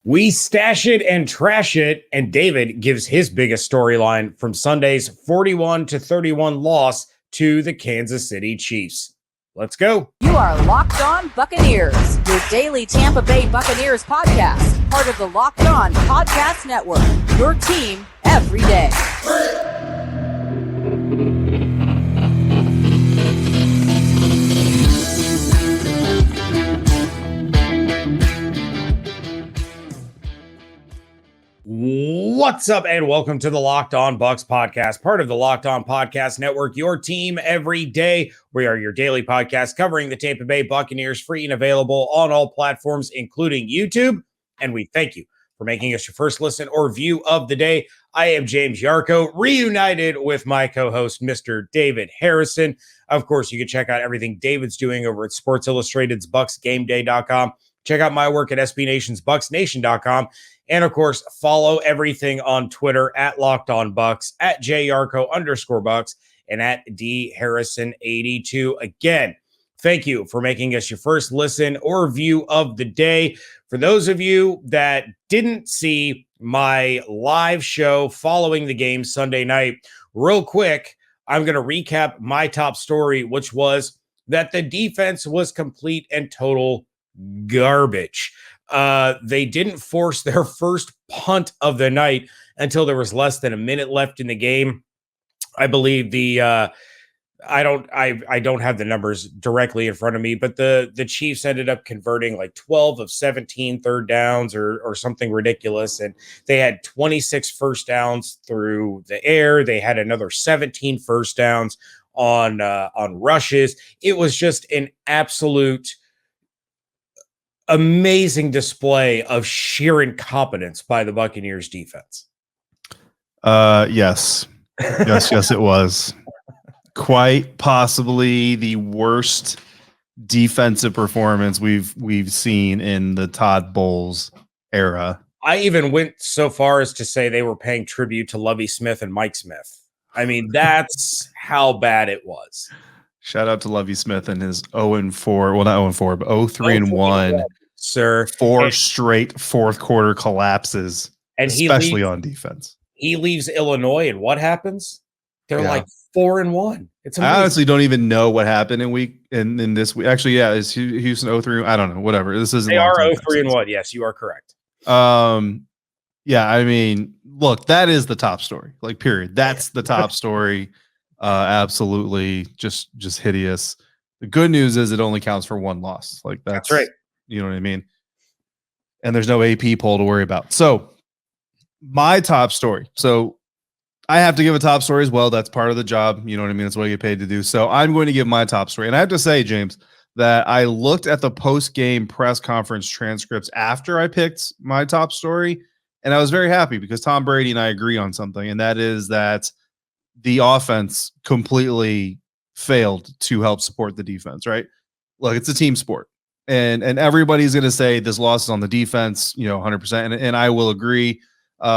We stash it and trash it, and David gives his biggest storyline from Sunday's 41-31 loss to the Kansas City Chiefs. Let's go. You are Locked On Buccaneers, your daily Tampa Bay Buccaneers podcast, part of the Locked On Podcast Network, your team every day. What's up, and welcome to the Locked On Bucs Podcast, part of the Locked On Podcast Network, your team every day. We are your daily podcast covering the Tampa Bay Buccaneers, free and available on all platforms, including YouTube. And we thank you for making us your first listen or view of the day. I am James Yarcho, reunited with my co-host, Mr. David Harrison. Of course, you can check out everything David's doing over at Sports Illustrated's BucsGameDay.com. Check out my work at SB Nation's BucsNation.com. And of course, follow everything on Twitter at Locked On Bucs, at JYarcho_Bucs, and at DHarrison82. Again, thank you for making us your first listen or view of the day. For those of you that didn't see my live show following the game Sunday night, real quick, I'm going to recap my top story, which was that the defense was complete and total garbage. They didn't force their first punt of the night until there was less than a minute left in the game. I believe I don't have the numbers directly in front of me, but the Chiefs ended up converting like 12 of 17 third downs or something ridiculous. And they had 26 first downs through the air. They had another 17 first downs on rushes. It was just an absolute amazing display of sheer incompetence by the Buccaneers defense. Yes, it was quite possibly the worst defensive performance we've seen in the Todd Bowles era. I even went so far as to say they were paying tribute to Lovie Smith and Mike Smith. I mean, that's how bad it was. Shout out to Lovie Smith and his 0-4. Well, not 0-4, but 0-3-1. Sir. Four straight fourth quarter collapses, and especially on defense. He leaves Illinois, and what happens? They're like 4-1. It's amazing. I honestly don't even know what happened in this week. Actually, yeah, is Houston 0-3? I don't know. Whatever. This isn't. They are 0-3-1. Yes, you are correct. Yeah, I mean, look, that is the top story. Like, period. That's the top story. Absolutely, just hideous. The good news is it only counts for one loss. Like that's right. You know what I mean? And there's no AP poll to worry about. So my top story. So I have to give a top story as well. That's part of the job. You know what I mean? That's what I get paid to do. So I'm going to give my top story. And I have to say, James, that I looked at the post-game press conference transcripts after I picked my top story, and I was very happy because Tom Brady and I agree on something, and that is that the offense completely failed to help support the defense, right? Look, it's a team sport. And everybody's going to say this loss is on the defense, 100%. And I will agree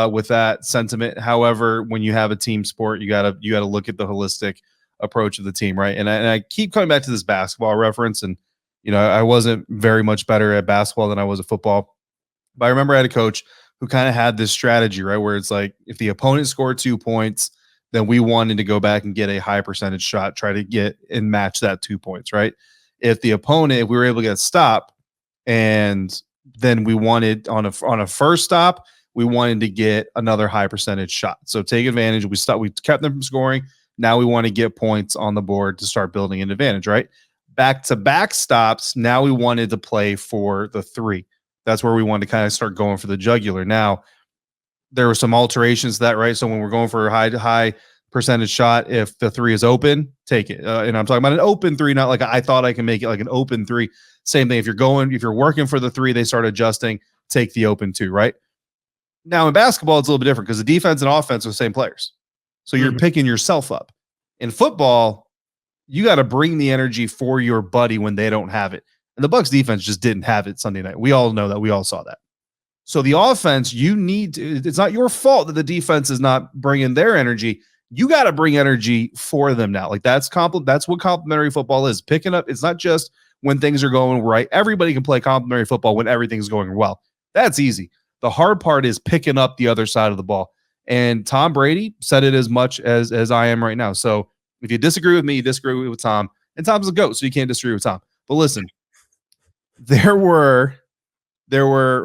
with that sentiment. However, when you have a team sport, you gotta look at the holistic approach of the team, right? And I keep coming back to this basketball reference. And I wasn't very much better at basketball than I was at football, but I remember I had a coach who kind of had this strategy, right, where it's like if the opponent scored 2 points, then we wanted to go back and get a high percentage shot, try to get and match that 2 points, right? If we were able to get a stop, and then we wanted on a first stop, we wanted to get another high percentage shot. So take advantage. We kept them from scoring. Now we want to get points on the board to start building an advantage, right? Back-to-back stops. Now we wanted to play for the 3. That's where we wanted to kind of start going for the jugular. Now, there were some alterations to that, right? So when we're going for a high percentage shot, if the 3 is open, take it. And I'm talking about an open 3, not like I thought I can make it, like an open 3. Same thing. If you're working for the 3, they start adjusting, take the open 2, right? Now in basketball, it's a little bit different because the defense and offense are the same players. So you're picking yourself up. In football, you got to bring the energy for your buddy when they don't have it. And the Bucs defense just didn't have it Sunday night. We all know that. We all saw that. So the offense, it's not your fault that the defense is not bringing their energy. You got to bring energy for them now. Like that's what complimentary football is. Picking up. It's not just when things are going right. Everybody can play complimentary football when everything's going well. That's easy. The hard part is picking up the other side of the ball. And Tom Brady said it as much as I am right now. So if you disagree with me, you disagree with Tom. And Tom's a GOAT, so you can't disagree with Tom. But listen, there were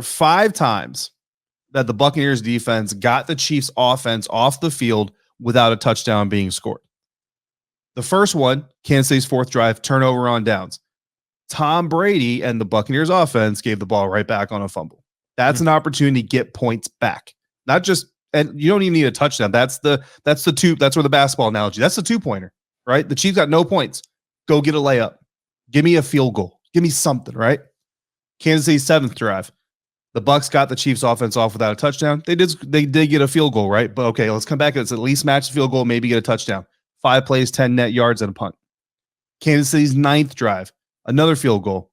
5 times that the Buccaneers defense got the Chiefs offense off the field without a touchdown being scored. The first one, Kansas City's 4th drive, turnover on downs. Tom Brady and the Buccaneers offense gave the ball right back on a fumble. That's an opportunity to get points back. Not just, and you don't even need a touchdown. That's where the basketball analogy. That's the 2-pointer, right? The Chiefs got no points. Go get a layup. Give me a field goal. Give me something, right? Kansas City's 7th drive. The Bucs got the Chiefs offense off without a touchdown. They did get a field goal, right? But okay, let's come back. Let's at least match the field goal, maybe get a touchdown. 5 plays, 10 net yards, and a punt. Kansas City's 9th drive. Another field goal.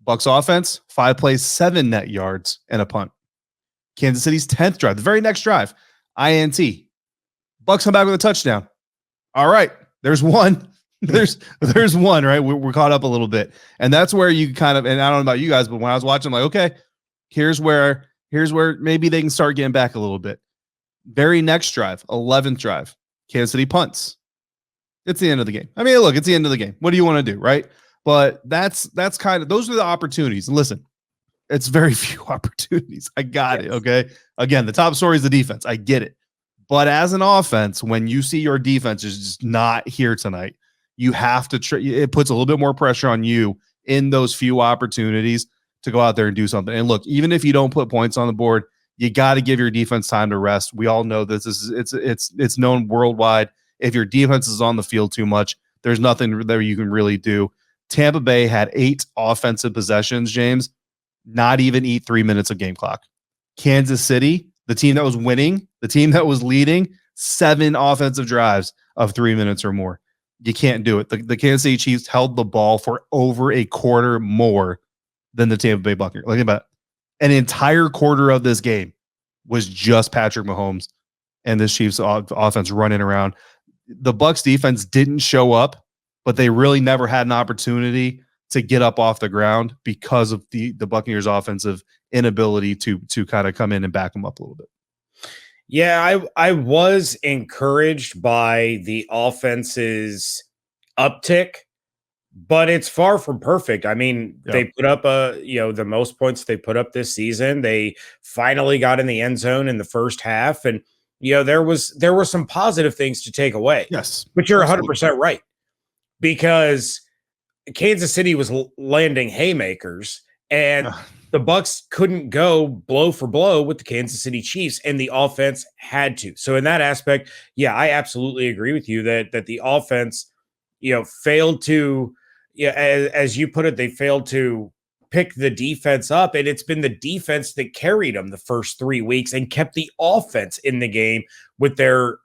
Bucs offense, 5 plays, 7 net yards, and a punt. Kansas City's 10th drive, the very next drive, INT. Bucs come back with a touchdown. All right, there's one. There's one, right? We're caught up a little bit. And that's where you kind of, and I don't know about you guys, but when I was watching, I'm like, okay, here's where maybe they can start getting back a little bit. Very next drive, 11th drive, Kansas City punts. It's the end of the game. I mean, look, it's the end of the game. What do you want to do, right? But that's kind of, those are the opportunities. And listen, it's very few opportunities. I got it. Okay. Again, the top story is the defense. I get it. But as an offense, when you see your defense is just not here tonight, you have to, it puts a little bit more pressure on you in those few opportunities to go out there and do something. And look, even if you don't put points on the board, you got to give your defense time to rest. We all know this is, it's known worldwide. If your defense is on the field too much, there's nothing that you can really do. Tampa Bay had 8 offensive possessions, James, not even eat 3 minutes of game clock. Kansas City, the team that was winning, the team that was leading, 7 offensive drives of 3 minutes or more. You can't do it. The Kansas City Chiefs held the ball for over a quarter more than the Tampa Bay Buccaneers. Think about it. An entire quarter of this game was just Patrick Mahomes and this Chiefs offense running around. The Bucs defense didn't show up, but they really never had an opportunity to get up off the ground because of the Buccaneers offensive inability to kind of come in and back them up a little bit. Yeah, I was encouraged by the offense's uptick, but it's far from perfect. I mean, They put up the most points they put up this season. They finally got in the end zone in the first half, and there were some positive things to take away. Yes, but you're 100% right, because Kansas City was landing haymakers, and the Bucs couldn't go blow for blow with the Kansas City Chiefs, and the offense had to. So in that aspect, yeah, I absolutely agree with you that the offense, failed to, as you put it, they failed to pick the defense up, and it's been the defense that carried them the first 3 weeks and kept the offense in the game with their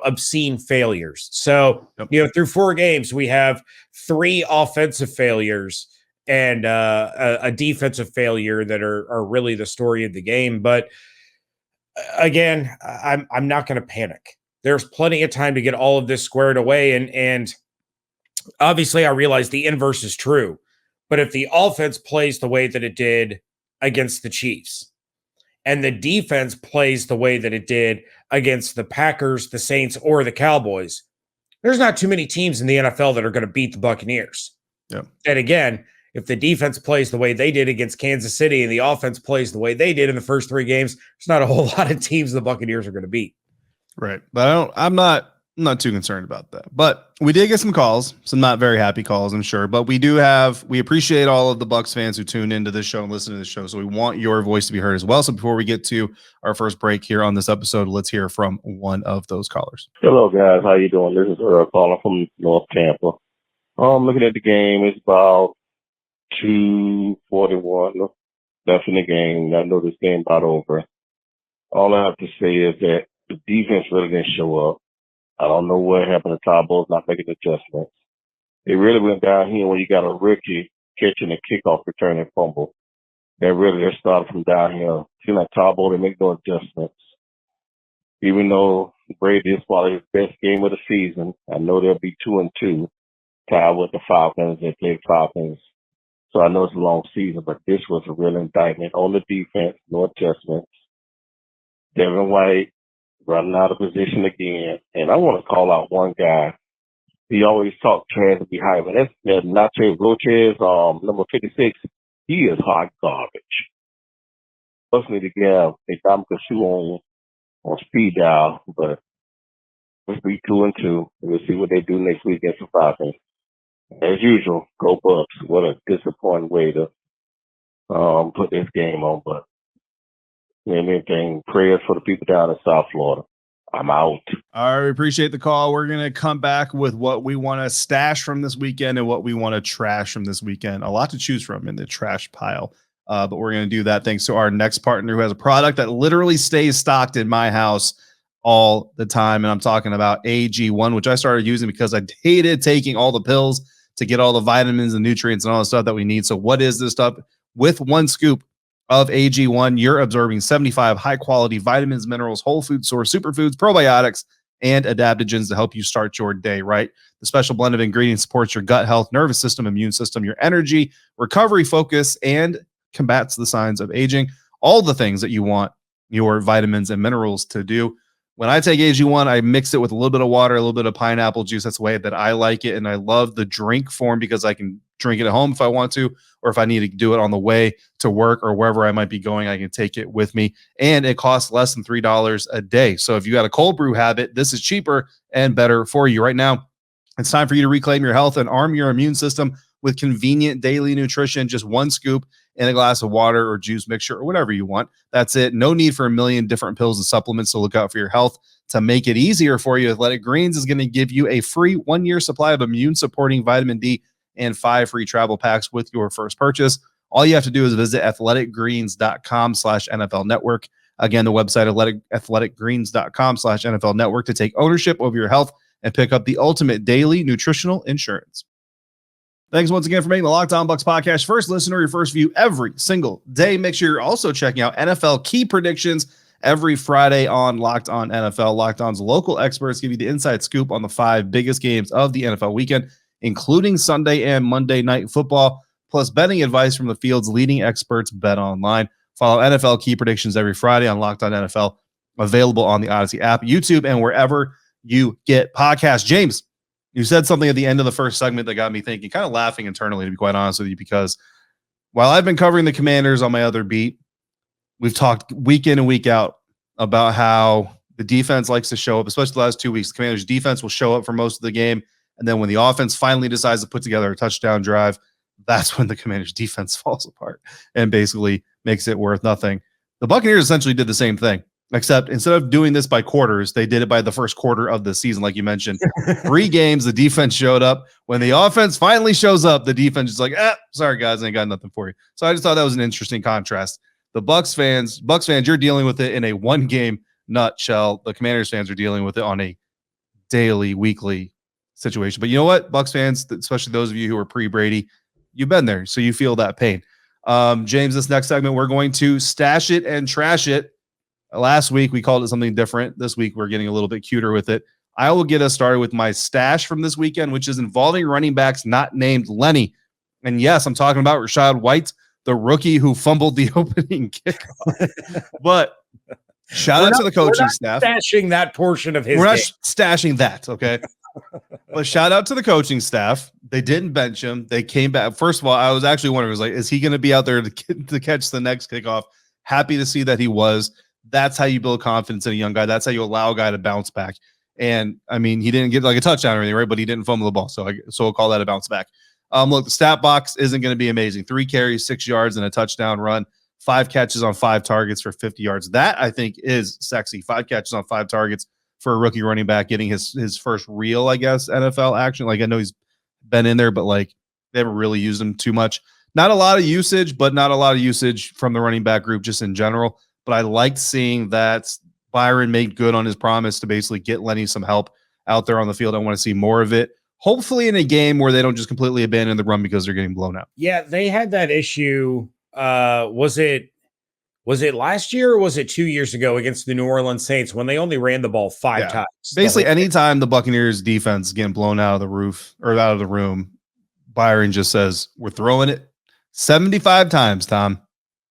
obscene failures. So through 4 games, we have 3 offensive failures and a defensive failure that are really the story of the game. But again, I'm not going to panic. There's plenty of time to get all of this squared away, and obviously I realize the inverse is true. But if the offense plays the way that it did against the Chiefs, and the defense plays the way that it did against the Packers, the Saints, or the Cowboys, there's not too many teams in the NFL that are going to beat the Buccaneers. Yeah. And again, if the defense plays the way they did against Kansas City and the offense plays the way they did in the first 3 games, there's not a whole lot of teams the Buccaneers are going to beat. Right. But I'm not too concerned about that. But we did get some calls, some not very happy calls, I'm sure. But we appreciate all of the Bucs fans who tune into this show and listen to the show. So we want your voice to be heard as well. So before we get to our first break here on this episode, let's hear from one of those callers. Hello, guys. How you doing? This is Earl calling from North Tampa. Looking at the game, it's about 2:41 left in the game. I know this game about over. All I have to say is that the defense really didn't show up. I don't know what happened to Cowboys not making adjustments. It really went down here when you got a rookie catching a kickoff return and fumble. That really just started from down here. Seems like Cowboys didn't make no adjustments. Even though Brady is probably his best game of the season, I know they'll be 2-2, tied with the Falcons. They played Falcons. So I know it's a long season, but this was a real indictment on the defense, no adjustments. Devin White running out of position again. And I want to call out one guy. He always talks trash behind, but that's Nacho Roches, number 56. He is hot garbage. Plus need to get a Dominic shoe on speed dial, but let's be 2-2. We'll see what they do next week against the Falcons. As usual, go Bucs. What a disappointing way to put this game on, but anything, prayers for the people down in South Florida. I'm out. All right, we appreciate the call. We're going to come back with what we want to stash from this weekend and what we want to trash from this weekend. A lot to choose from in the trash pile, but we're going to do that thanks to our next partner who has a product that literally stays stocked in my house all the time, and I'm talking about AG1, which I started using because I hated taking all the pills to get all the vitamins and nutrients and all the stuff that we need. So what is this stuff? With one scoop of AG1, you're absorbing 75 high-quality vitamins, minerals, whole food source, superfoods, probiotics, and adaptogens to help you start your day right. The special blend of ingredients supports your gut health, nervous system, immune system, your energy, recovery focus, and combats the signs of aging. All the things that you want your vitamins and minerals to do. When I take AG1, I mix it with a little bit of water, a little bit of pineapple juice. That's the way that I like it. And I love the drink form because I can drink it at home if I want to, or if I need to do it on the way to work or wherever I might be going, I can take it with me. And it costs less than $3 a day. So if you got a cold brew habit, this is cheaper and better for you. Right now, it's time for you to reclaim your health and arm your immune system with convenient daily nutrition. Just one scoop in a glass of water or juice mixture or whatever you want. That's it. No need for a million different pills and supplements to look out for your health. To make it easier for you, Athletic Greens is going to give you a free 1-year supply of immune-supporting vitamin D and 5 free travel packs with your first purchase. All you have to do is visit athleticgreens.com/NFL Network. Again, the website athleticgreens.com/NFL Network to take ownership over your health and pick up the ultimate daily nutritional insurance. Thanks once again for making the Locked On Bucs podcast first listener, your first view every single day. Make sure you're also checking out NFL key predictions every Friday on Locked On NFL. Locked On's local experts give you the inside scoop on the 5 biggest games of the NFL weekend, including Sunday and Monday Night Football, plus betting advice from the field's leading experts, Bet Online. Follow NFL key predictions every Friday on Locked On NFL, available on the Odyssey app, YouTube, and wherever you get podcasts. James, you said something at the end of the first segment that got me thinking, kind of laughing internally, to be quite honest with you, because while I've been covering the Commanders on my other beat, we've talked week in and week out about how the defense likes to show up, especially the last 2 weeks. The Commanders' defense will show up for most of the game, and then when the offense finally decides to put together a touchdown drive, that's when the Commanders' defense falls apart and basically makes it worth nothing. The Buccaneers essentially did the same thing, except instead of doing this by quarters, they did it by the first quarter of the season, like you mentioned. 3 games, the defense showed up. When the offense finally shows up, the defense is like, sorry, guys, I ain't got nothing for you. So I just thought that was an interesting contrast. The Bucs fans, you're dealing with it in a 1-game nutshell. The Commanders fans are dealing with it on a daily, weekly situation. But you know what, Bucs fans, especially those of you who are pre-Brady, you've been there, so you feel that pain. James, this next segment, we're going to stash it and trash it. Last week, we called it something different. This week, we're getting a little bit cuter with it. I will get us started with my stash from this weekend, which is involving running backs not named Lenny. And yes, I'm talking about Rachaad White, the rookie who fumbled the opening kickoff. But shout out to the coaching staff. Stashing that portion of his We're not game. stashing that, okay? But shout out to the coaching staff. They didn't bench him. They came back. First of all, I was actually wondering, is he going to be out there to catch the next kickoff? Happy to see that he was. That's how you build confidence in a young guy. That's how you allow a guy to bounce back. And I mean, he didn't get like a touchdown or anything, right? But he didn't fumble the ball. So I'll call that a bounce back. Look, the stat box isn't going to be amazing. 3 carries, 6 yards, and a touchdown run. 5 catches on 5 targets for 50 yards. That, I think, is sexy. 5 catches on 5 targets for a rookie running back, getting his first real, I guess, NFL action. Like, I know he's been in there, but like they haven't really used him too much. Not a lot of usage, but not a lot of usage from the running back group just in general. But I liked seeing that Byron made good on his promise to basically get Lenny some help out there on the field. I want to see more of it. Hopefully in a game where they don't just completely abandon the run because they're getting blown out. Yeah, they had that issue. Was it last year or was it 2 years ago against the New Orleans Saints when they only ran the ball 5 times? Basically, anytime the Buccaneers defense is getting blown out of the roof or out of the room, Byron just says, we're throwing it 75 times, Tom.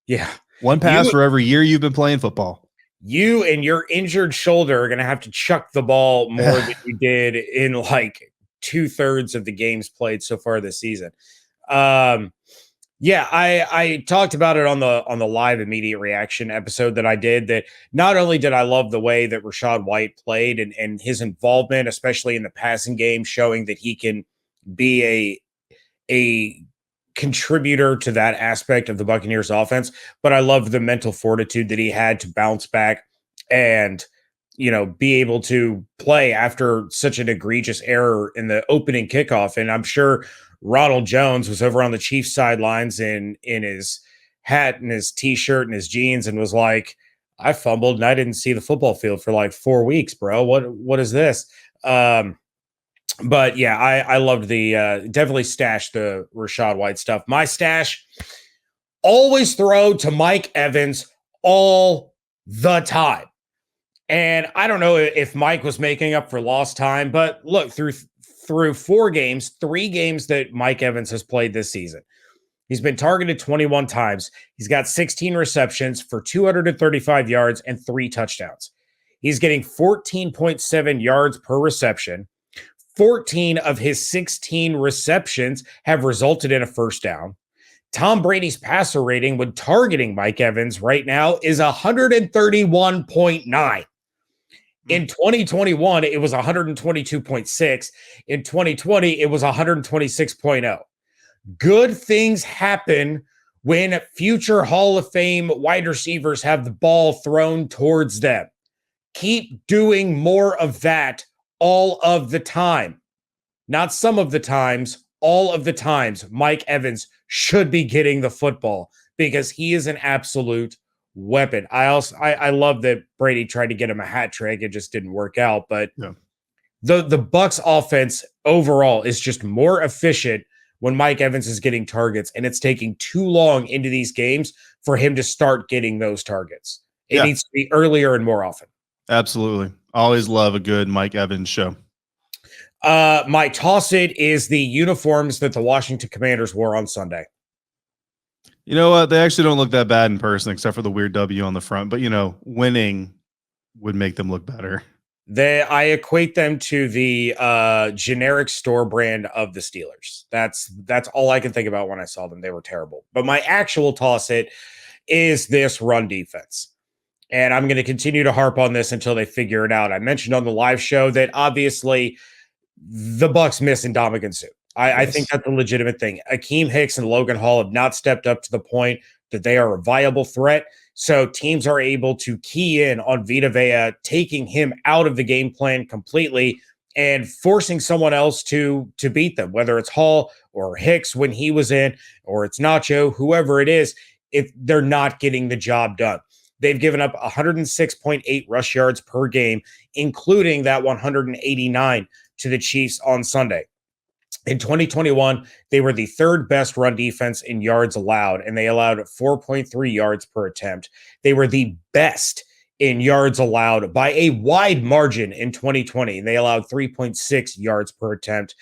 Yeah. 1 pass for every year you've been playing football. you and your injured shoulder are going to have to chuck the ball more than you did in like 2/3 of the games played so far this season. Yeah, I talked about it on the live immediate reaction episode that I did, that not only did I love the way that Rachaad White played and his involvement, especially in the passing game, showing that he can be a contributor to that aspect of the Buccaneers offense, but I love the mental fortitude that he had to bounce back and, be able to play after such an egregious error in the opening kickoff. And I'm sure Ronald Jones was over on the Chiefs sidelines in his hat and his t-shirt and his jeans and was like, I fumbled and I didn't see the football field for like 4 weeks, bro. What is this? But yeah, I loved the definitely stashed the Rachaad White stuff. My stash, always throw to Mike Evans all the time. And I don't know if Mike was making up for lost time, but look, through 4 games, 3 games that Mike Evans has played this season, he's been targeted 21 times. He's got 16 receptions for 235 yards and 3 touchdowns. He's getting 14.7 yards per reception. 14 of his 16 receptions have resulted in a first down. Tom Brady's passer rating when targeting Mike Evans right now is 131.9. In 2021, it was 122.6. In 2020, it was 126.0. Good things happen when future Hall of Fame wide receivers have the ball thrown towards them. Keep doing more of that all of the time. Not some of the times, all of the times. Mike Evans should be getting the football because he is an absolute weapon. I love that Brady tried to get him a hat trick. It just didn't work out. But the Bucs offense overall is just more efficient when Mike Evans is getting targets, and it's taking too long into these games for him to start getting those targets. It needs to be earlier and more often. Absolutely. Always love a good Mike Evans show. My toss-it is the uniforms that the Washington Commanders wore on Sunday. You know what? They actually don't look that bad in person, except for the weird W on the front. But, winning would make them look better. I equate them to the generic store brand of the Steelers. That's all I can think about when I saw them. They were terrible. But my actual toss-it is this run defense. And I'm going to continue to harp on this until they figure it out. I mentioned on the live show that obviously the Bucs miss Ndamukong Suh. I think that's a legitimate thing. Akeem Hicks and Logan Hall have not stepped up to the point that they are a viable threat. So teams are able to key in on Vita Vea, taking him out of the game plan completely and forcing someone else to beat them, whether it's Hall or Hicks when he was in, or it's Nacho, whoever it is, if they're not getting the job done. They've given up 106.8 rush yards per game, including that 189 to the Chiefs on Sunday. In 2021, they were the 3rd best run defense in yards allowed, and they allowed 4.3 yards per attempt. They were the best in yards allowed by a wide margin in 2020. They allowed 3.6 yards per attempt.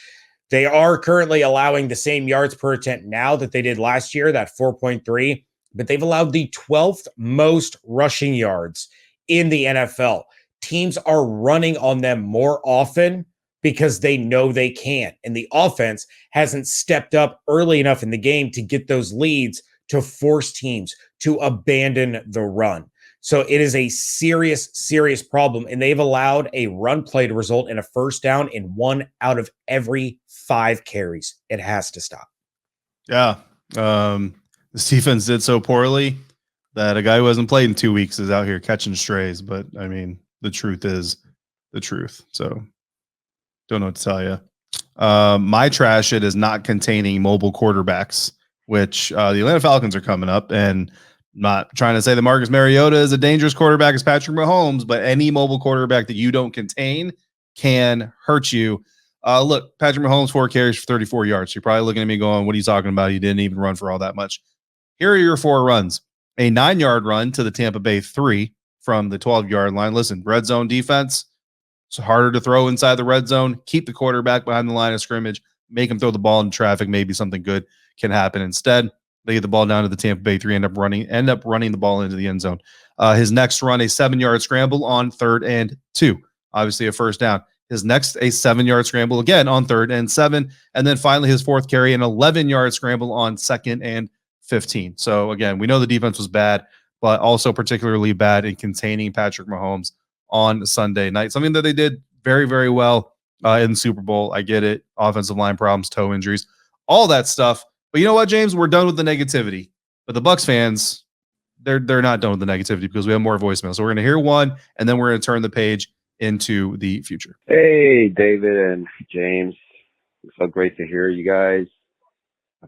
They are currently allowing the same yards per attempt now that they did last year, that 4.3, but they've allowed the 12th most rushing yards in the NFL. Teams are running on them more often because they know they can. And the offense hasn't stepped up early enough in the game to get those leads to force teams to abandon the run. So it is a serious, serious problem. And they've allowed a run play to result in a first down in 1 out of every 5 carries. It has to stop. Yeah. The defense did so poorly that a guy who hasn't played in 2 weeks is out here catching strays. But I mean, the truth is the truth. So don't know what to tell you. My trash it is not containing mobile quarterbacks, which the Atlanta Falcons are coming up. And I'm not trying to say that Marcus Mariota is a dangerous quarterback as Patrick Mahomes, but any mobile quarterback that you don't contain can hurt you. Look, Patrick Mahomes, 4 carries for 34 yards. You're probably looking at me going, what are you talking about? You didn't even run for all that much. Here are your 4 runs. A 9-yard run to the Tampa Bay 3 from the 12-yard line. Listen, red zone defense, it's harder to throw inside the red zone. Keep the quarterback behind the line of scrimmage. Make him throw the ball in traffic. Maybe something good can happen instead. They get the ball down to the Tampa Bay 3, end up running the ball into the end zone. His next run, a 7-yard scramble on 3rd and 2. Obviously a first down. His next, a 7-yard scramble again on 3rd and 7. And then finally his 4th carry, an 11-yard scramble on 2nd and 15. So again, we know the defense was bad, but also particularly bad in containing Patrick Mahomes on Sunday night. Something that they did very, very well in the Super Bowl. I get it. Offensive line problems, toe injuries, all that stuff. But you know what, James? We're done with the negativity. But the Bucs fans, they're not done with the negativity because we have more voicemails. So we're going to hear one, and then we're going to turn the page into the future. Hey, David and James. It's so great to hear you guys.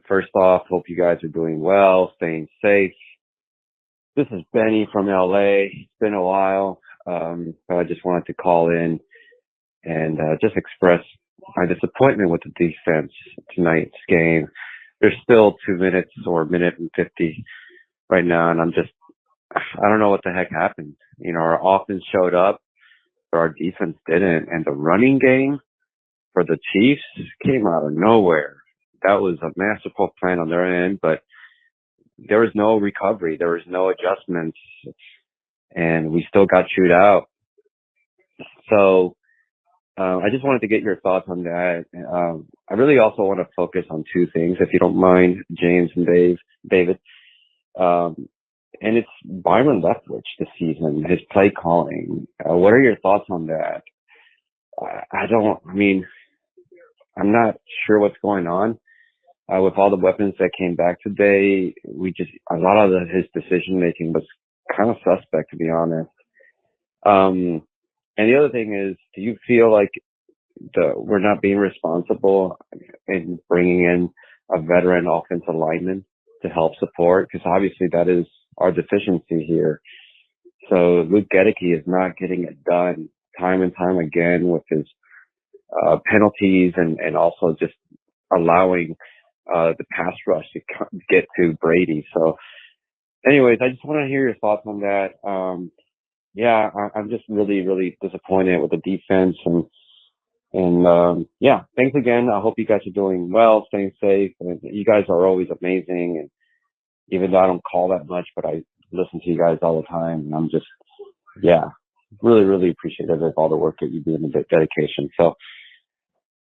First off, hope you guys are doing well, staying safe. This is Benny from LA. It's been a while, but I just wanted to call in and just express my disappointment with the defense tonight's game. There's still 2 minutes or 1:50 right now, and I don't know what the heck happened. Our offense showed up, but our defense didn't. And the running game for the Chiefs came out of nowhere. That was a masterful plan on their end, but there was no recovery. There was no adjustments, and we still got chewed out. So I just wanted to get your thoughts on that. I really also want to focus on 2 things, if you don't mind, James and David. And it's Byron Leftwich this season, his play calling. What are your thoughts on that? I'm not sure what's going on. With all the weapons that came back today, a lot of his decision making was kind of suspect, to be honest. And the other thing is, do you feel like we're not being responsible in bringing in a veteran offensive lineman to help support? Because obviously that is our deficiency here. So Luke Gedeke is not getting it done time and time again with his penalties and also just allowing the pass rush to get to Brady. So anyways, I just want to hear your thoughts on that. I'm just really, really disappointed with the defense and thanks again. I hope you guys are doing well, staying safe. And you guys are always amazing. And even though I don't call that much, but I listen to you guys all the time. And I'm just, really, really appreciative of all the work that you do and the dedication. So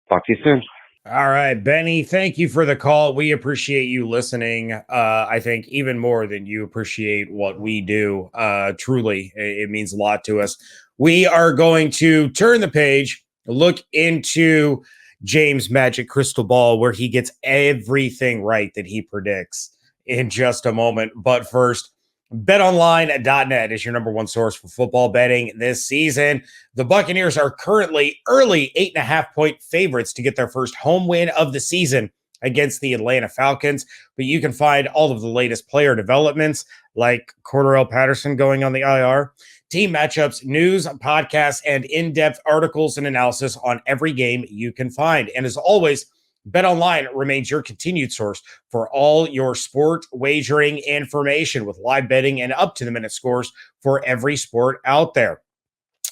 talk to you soon. All right, Benny, thank you for the call. We appreciate you listening. I think even more than you appreciate what we do. Truly, it means a lot to us. We are going to turn the page, look into James' magic crystal ball, where he gets everything right that he predicts in just a moment. But first, BetOnline.net is your number one source for football betting this season. The Buccaneers are currently early 8.5-point favorites to get their first home win of the season against the Atlanta Falcons. But you can find all of the latest player developments, like Cordarrelle Patterson going on the IR, team matchups, news, podcasts, and in-depth articles and analysis on every game you can find. And as always, BetOnline remains your continued source for all your sport wagering information, with live betting and up-to-the-minute scores for every sport out there.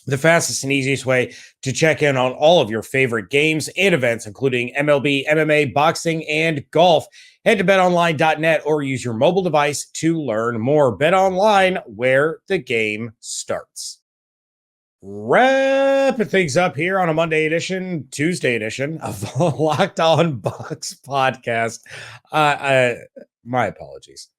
The fastest and easiest way to check in on all of your favorite games and events, including MLB, MMA, boxing, and golf. Head to betonline.net or use your mobile device to learn more. BetOnline, where the game starts. Wrapping things up here on a Tuesday edition of the Locked On Bucs podcast. My apologies.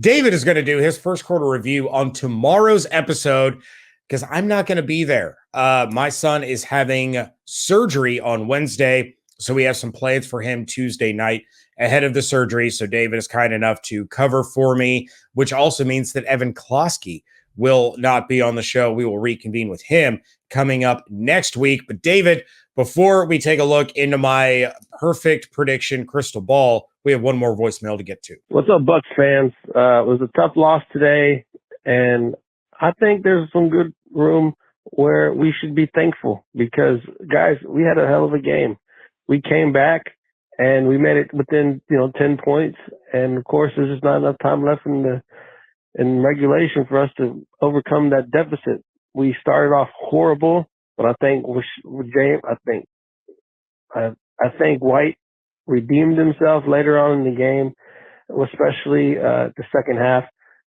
David is going to do his first quarter review on tomorrow's episode because I'm not going to be there. My son is having surgery on Wednesday, so we have some plans for him Tuesday night ahead of the surgery. So David is kind enough to cover for me, which also means that Evan Klosky will not be on the show. We will reconvene with him coming up next week. But David, before we take a look into my perfect prediction crystal ball, we have one more voicemail to get to. What's up, Bucs fans? It was a tough loss today, and I think there's some good room where we should be thankful because, guys, we had a hell of a game. We came back, and we made it within 10 points. And, of course, there's just not enough time left in regulation for us to overcome that deficit. We started off horrible, but I think with James, I think White redeemed himself later on in the game. especially the second half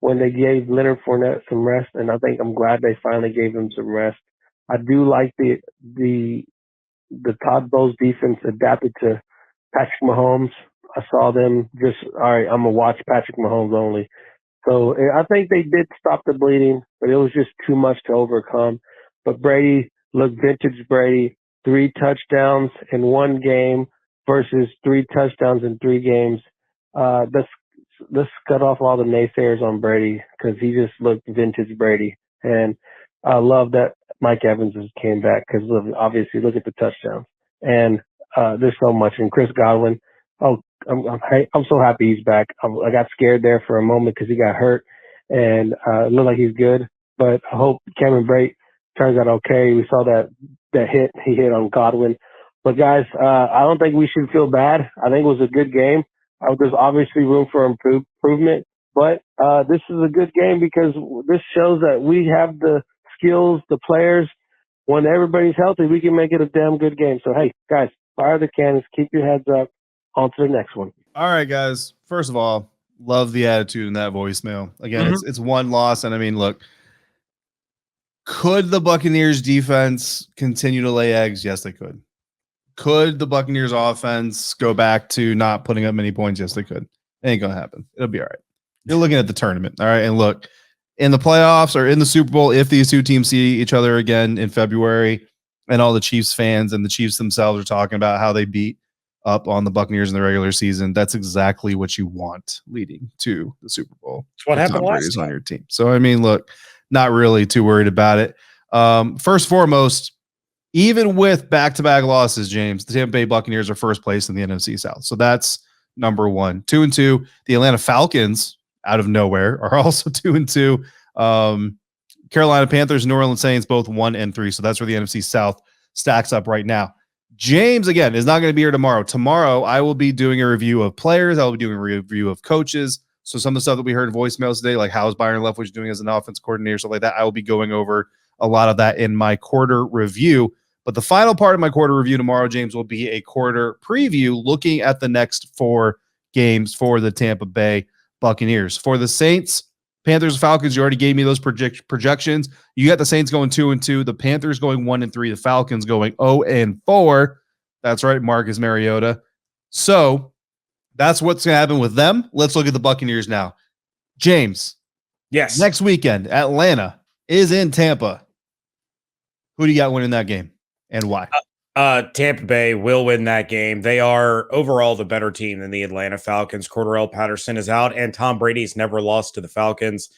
when they gave Leonard Fournette some rest, and I think I'm glad they finally gave him some rest. I do like the Todd Bowles defense adapted to Patrick Mahomes. I saw them just, all right, I'm going to watch Patrick Mahomes only. So I think they did stop the bleeding, but it was just too much to overcome. But Brady looked vintage Brady, 3 touchdowns in one game versus 3 touchdowns in 3 games. Let's cut off all the naysayers on Brady because he just looked vintage Brady. And I love that Mike Evans just came back because obviously look at the touchdowns. And there's so much. And Chris Godwin, I'm so happy he's back. I got scared there for a moment because he got hurt and it looked like he's good. But I hope Cameron Brate turns out okay. We saw that hit he hit on Godwin. But guys, I don't think we should feel bad. I think it was a good game. There's obviously room for improvement, but this is a good game because this shows that we have the skills, the players. When everybody's healthy, we can make it a damn good game. So, hey, guys, fire the cannons. Keep your heads up. On to the next one. All right, guys. First of all, love the attitude in that voicemail. Again, it's one loss, and I mean, look, could the Buccaneers defense continue to lay eggs? Yes, they could. Could the Buccaneers offense go back to not putting up many points? Yes, they could. It ain't going to happen. It'll be all right. You're looking at the tournament. All right. And look, in the playoffs or in the Super Bowl, if these two teams see each other again in February and all the Chiefs fans and the Chiefs themselves are talking about how they beat up on the Buccaneers in the regular season, that's exactly what you want leading to the Super Bowl. That's what happened last time on your team. So, I mean, look, not really too worried about it. First and foremost, even with back-to-back losses, James, the Tampa Bay Buccaneers are first place in the NFC South. So that's number one. 2-2. The Atlanta Falcons, out of nowhere, are also 2-2. Carolina Panthers, New Orleans Saints, both 1-3. So that's where the NFC South stacks up right now. James, again, is not going to be here tomorrow. Tomorrow, I will be doing a review of players. I will be doing a review of coaches. So some of the stuff that we heard in voicemails today, like how's Byron Leftwich doing as an offense coordinator, stuff like that, I will be going over a lot of that in my quarter review. But the final part of my quarter review tomorrow, James, will be a quarter preview looking at the next 4 games for the Tampa Bay Buccaneers. For the Saints, Panthers, Falcons, you already gave me those projections. You got the Saints going 2-2, the Panthers going 1-3, the Falcons going 0-4. That's right, Marcus Mariota. So that's what's going to happen with them. Let's look at the Buccaneers now. James. Yes. Next weekend, Atlanta is in Tampa. Who do you got winning that game and why? Tampa Bay will win that game. They are overall the better team than the Atlanta Falcons. Cordarrelle Patterson is out, and Tom Brady's never lost to the Falcons.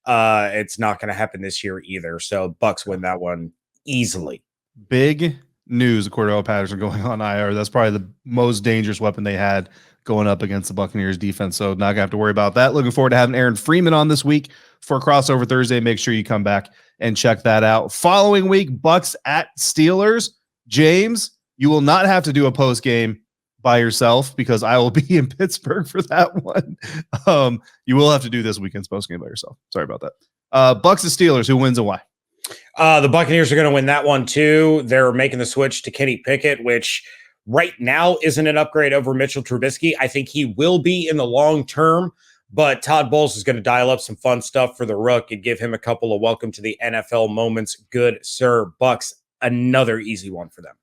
It's not going to happen this year either. So Bucs win that one easily. Big news of Cordarrelle Patterson going on IR. That's probably the most dangerous weapon they had going up against the Buccaneers defense. So not going to have to worry about that. Looking forward to having Aaron Freeman on this week for Crossover Thursday. Make sure you come back and check that out. Following week, Bucs at Steelers. James, you will not have to do a post game by yourself because I will be in Pittsburgh for that one. You will have to do this weekend's post game by yourself. Sorry about that. Bucs and Steelers, who wins and why? The Buccaneers are going to win that one too. They're making the switch to Kenny Pickett, which right now isn't an upgrade over Mitchell Trubisky. I think he will be in the long term, but Todd Bowles is going to dial up some fun stuff for the Rook and give him a couple of welcome to the NFL moments. Good sir. Bucs, another easy one for them.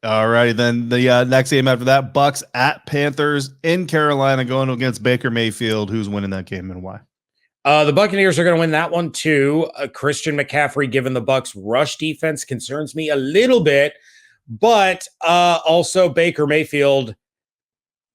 All righty, then the next game after that, Bucs at Panthers in Carolina going against Baker Mayfield. Who's winning that game and why? The Buccaneers are going to win that one too. Christian McCaffrey, given the Bucs' rush defense, concerns me a little bit, but also Baker Mayfield,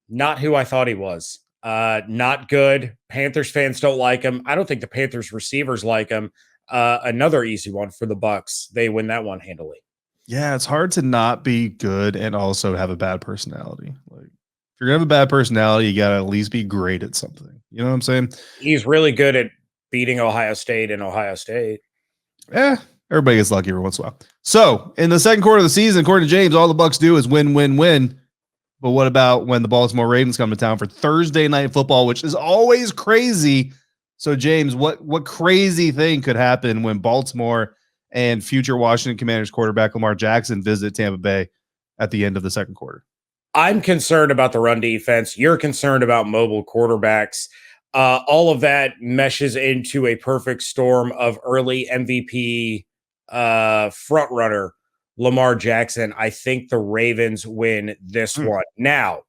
not who I thought he was. Not good. Panthers fans don't like him. I don't think the Panthers receivers like him. Another easy one for the Bucs. They win that one handily. Yeah, it's hard to not be good and also have a bad personality. Like, if you're gonna have a bad personality, you gotta at least be great at something. You know what I'm saying? He's really good at beating Ohio State in Ohio State. Yeah, everybody gets lucky every once in a while. So in the second quarter of the season, according to James, all the Bucs do is win, win, win. But what about when the Baltimore Ravens come to town for Thursday night football, which is always crazy? So James, what crazy thing could happen when Baltimore and future Washington Commanders quarterback Lamar Jackson visit Tampa Bay at the end of the second quarter? I'm concerned about the run defense. You're concerned about mobile quarterbacks. All of that meshes into a perfect storm of early MVP front runner Lamar Jackson. I think the Ravens win this one. Now,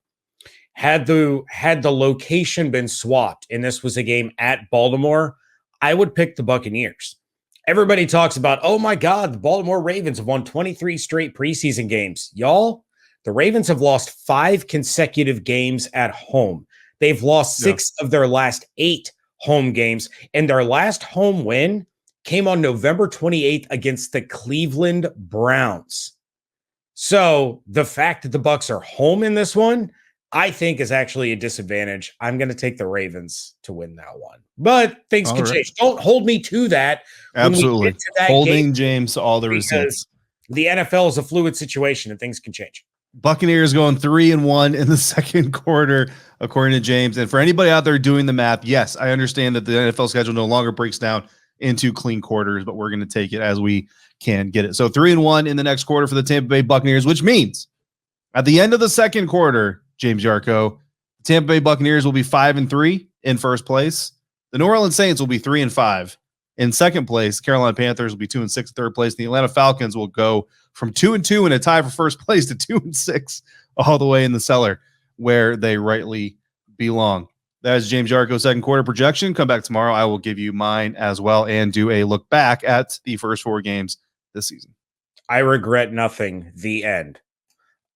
had the location been swapped and this was a game at Baltimore, I would pick the Buccaneers. Everybody talks about, oh my God, the Baltimore Ravens have won 23 straight preseason games. Y'all, the Ravens have lost 5 consecutive games at home. They've lost 6 of their last 8 home games, and their last home win came on November 28th against the Cleveland Browns. So the fact that the Bucs are home in this one, I think is actually a disadvantage. I'm going to take the Ravens to win that one, but things can change. Don't hold me to that. Absolutely. Holding James to all the receipts. The NFL is a fluid situation and things can change. Buccaneers going 3-1 in the second quarter, according to James. And for anybody out there doing the math, yes, I understand that the NFL schedule no longer breaks down into clean quarters, but we're going to take it as we can get it. So 3-1 in the next quarter for the Tampa Bay Buccaneers, which means at the end of the second quarter, James Yarcho, the Tampa Bay Buccaneers will be 5-3 in first place. The New Orleans Saints will be 3-5 in second place. Carolina Panthers will be 2-6 in third place. The Atlanta Falcons will go from 2-2 in a tie for first place to 2-6 all the way in the cellar where they rightly belong. That is James Yarcho's second quarter projection. Come back tomorrow. I will give you mine as well and do a look back at the first 4 games this season. I regret nothing. The end.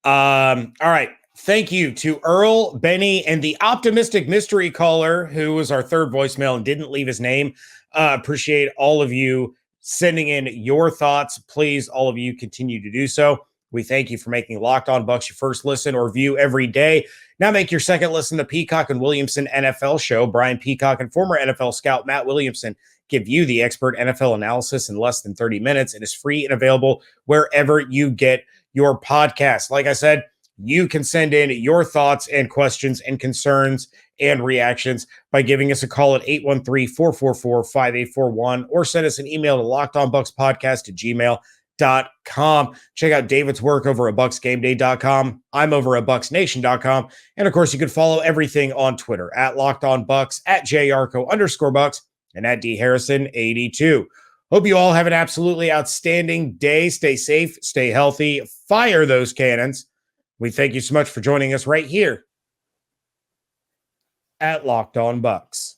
All right. Thank you to Earl, Benny, and the optimistic mystery caller who was our third voicemail and didn't leave his name. Appreciate all of you sending in your thoughts. Please, all of you continue to do so. We thank you for making Locked On Bucs your first listen or view every day. Now make your second listen to Peacock and Williamson NFL show. Brian Peacock and former NFL scout Matt Williamson give you the expert NFL analysis in less than 30 minutes. It is free and available wherever you get your podcast. Like I said, you can send in your thoughts and questions and concerns and reactions by giving us a call at 813-444-5841 or send us an email to lockedonbuckspodcast@gmail.com. Check out David's work over at bucksgameday.com. I'm over at bucksnation.com. And of course, you can follow everything on Twitter at LockedOnBucks, at JYarcho_Bucks, and at DHarrison82. Hope you all have an absolutely outstanding day. Stay safe, stay healthy, fire those cannons. We thank you so much for joining us right here at Locked On Bucs.